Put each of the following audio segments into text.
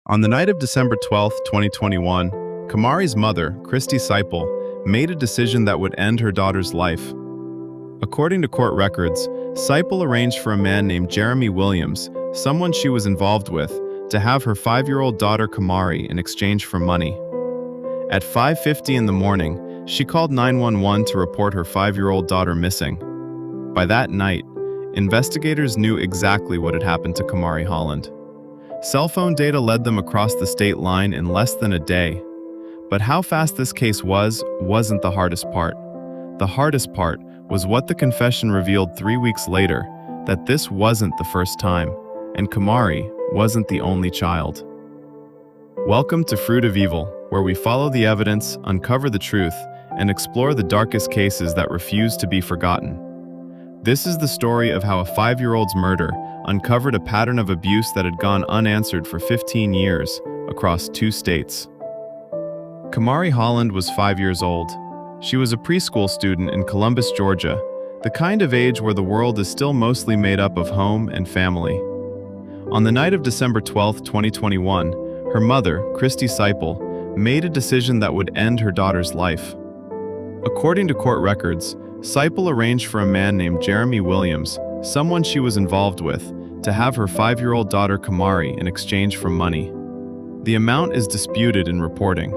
On the night of December 12, 2021, Kamarie's mother, Kristy Siple, made a decision that would end her daughter's life. According to court records, Siple arranged for a man named Jeremy Williams, someone she was involved with, to have her 5-year-old daughter Kamarie in exchange for money. At 5:50 in the morning, she called 911 to report her 5-year-old daughter missing. By that night, investigators knew exactly what had happened to Kamarie Holland. Cell phone data led them across the state line in less than a day. But how fast this case wasn't the hardest part. The hardest part was what the confession revealed 3 weeks later, that this wasn't the first time, and Kamarie wasn't the only child. Welcome to Fruit of Evil, where we follow the evidence, uncover the truth, and explore the darkest cases that refuse to be forgotten. This is the story of how a 5-year-old's murder uncovered a pattern of abuse that had gone unanswered for 15 years across 2 states. Kamarie Holland was 5 years old. She was a preschool student in Columbus, Georgia, the kind of age where the world is still mostly made up of home and family. On the night of December 12, 2021, her mother, Kristy Siple, made a decision that would end her daughter's life. According to court records, Siple arranged for a man named Jeremy Williams, someone she was involved with, to have her 5-year-old daughter Kamarie in exchange for money. The amount is disputed in reporting.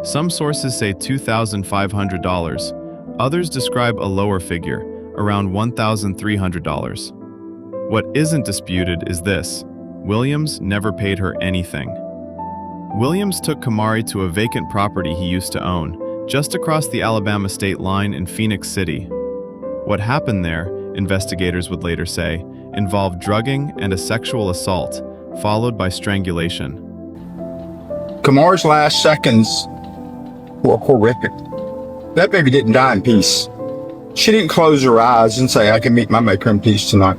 Some sources say $2,500. Others describe a lower figure, around $1,300. What isn't disputed is this: Williams never paid her anything. Williams took Kamarie to a vacant property he used to own, just across the Alabama state line in Phenix City. What happened there, investigators would later say, involved drugging and a sexual assault, followed by strangulation. Kamarie's last seconds were horrific. That baby didn't die in peace. She didn't close her eyes and say, "I can meet my maker in peace tonight."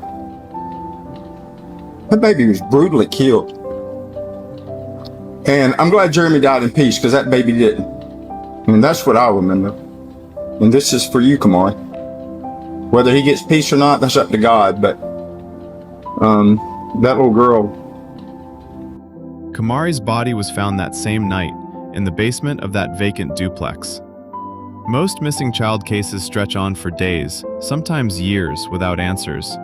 That baby was brutally killed. And I'm glad Jeremy died in peace, because that baby didn't. And that's what I remember. And this is for you, Kamarie. Whether he gets peace or not, that's up to God, but that little girl. Kamarie's body was found that same night, in the basement of that vacant duplex. Most missing child cases stretch on for days, sometimes years, without answers.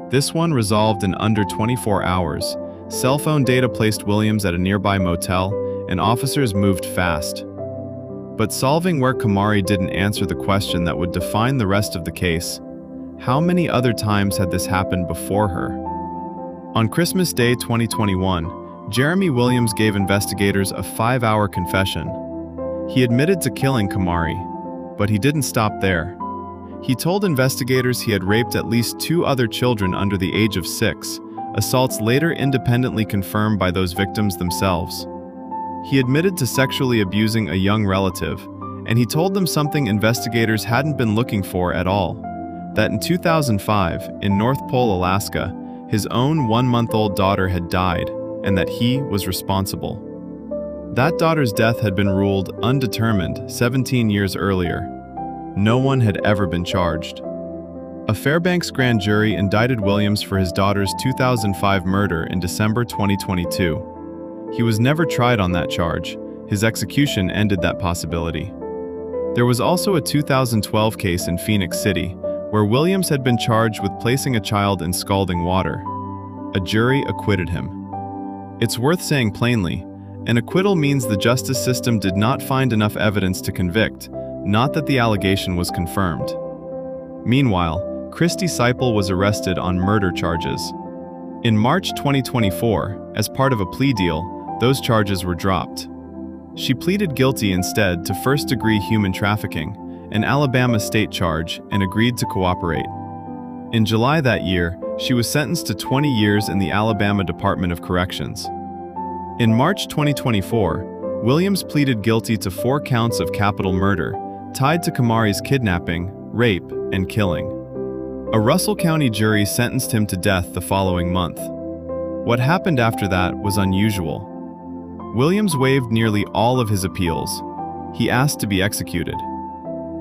This one resolved in under 24 hours. Cell phone data placed Williams at a nearby motel, and officers moved fast. But solving where Kamarie didn't answer the question that would define the rest of the case: how many other times had this happened before her? On Christmas Day 2021, Jeremy Williams gave investigators a 5-hour confession. He admitted to killing Kamarie, but he didn't stop there. He told investigators he had raped at least 2 other children under the age of 6, assaults later independently confirmed by those victims themselves. He admitted to sexually abusing a young relative, and he told them something investigators hadn't been looking for at all: that in 2005, in North Pole, Alaska, his own 1-month-old daughter had died, and that he was responsible. That daughter's death had been ruled undetermined 17 years earlier. No one had ever been charged. A Fairbanks grand jury indicted Williams for his daughter's 2005 murder in December 2022. He was never tried on that charge. His execution ended that possibility. There was also a 2012 case in Phenix City, where Williams had been charged with placing a child in scalding water. A jury acquitted him. It's worth saying plainly, an acquittal means the justice system did not find enough evidence to convict, not that the allegation was confirmed. Meanwhile, Kristy Siple was arrested on murder charges. In March 2024, as part of a plea deal, those charges were dropped. She pleaded guilty instead to first-degree human trafficking, an Alabama state charge, and agreed to cooperate. In July that year, she was sentenced to 20 years in the Alabama Department of Corrections. In March 2024, Williams pleaded guilty to 4 counts of capital murder, tied to Kamarie's kidnapping, rape, and killing. A Russell County jury sentenced him to death the following month. What happened after that was unusual. Williams waived nearly all of his appeals. He asked to be executed.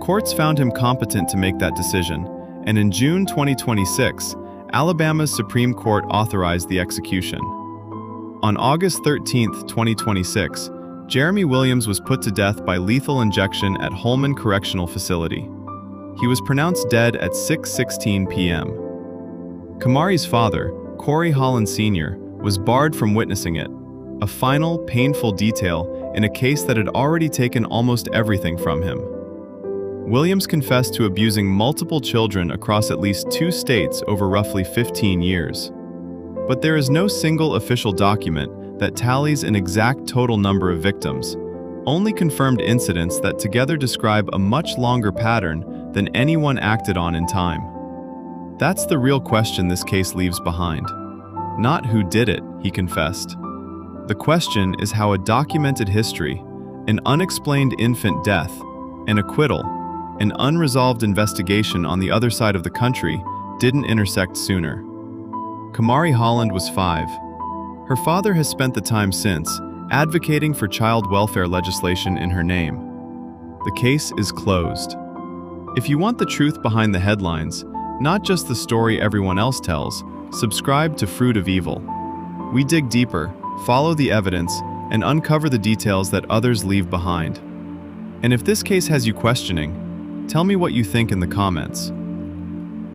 Courts found him competent to make that decision, and in June 2026, Alabama's Supreme Court authorized the execution. On August 13, 2026, Jeremy Williams was put to death by lethal injection at Holman Correctional Facility. He was pronounced dead at 6:16 p.m. Kamarie's father, Kamarie Holland Sr., was barred from witnessing it, a final, painful detail in a case that had already taken almost everything from him. Williams confessed to abusing multiple children across at least 2 states over roughly 15 years. But there is no single official document that tallies an exact total number of victims, only confirmed incidents that together describe a much longer pattern than anyone acted on in time. That's the real question this case leaves behind. Not who did it, he confessed. The question is how a documented history, an unexplained infant death, an acquittal, an unresolved investigation on the other side of the country didn't intersect sooner. Kamarie Holland was 5. Her father has spent the time since advocating for child welfare legislation in her name. The case is closed. If you want the truth behind the headlines, not just the story everyone else tells, subscribe to Fruit of Evil. We dig deeper, follow the evidence, and uncover the details that others leave behind. And if this case has you questioning, tell me what you think in the comments.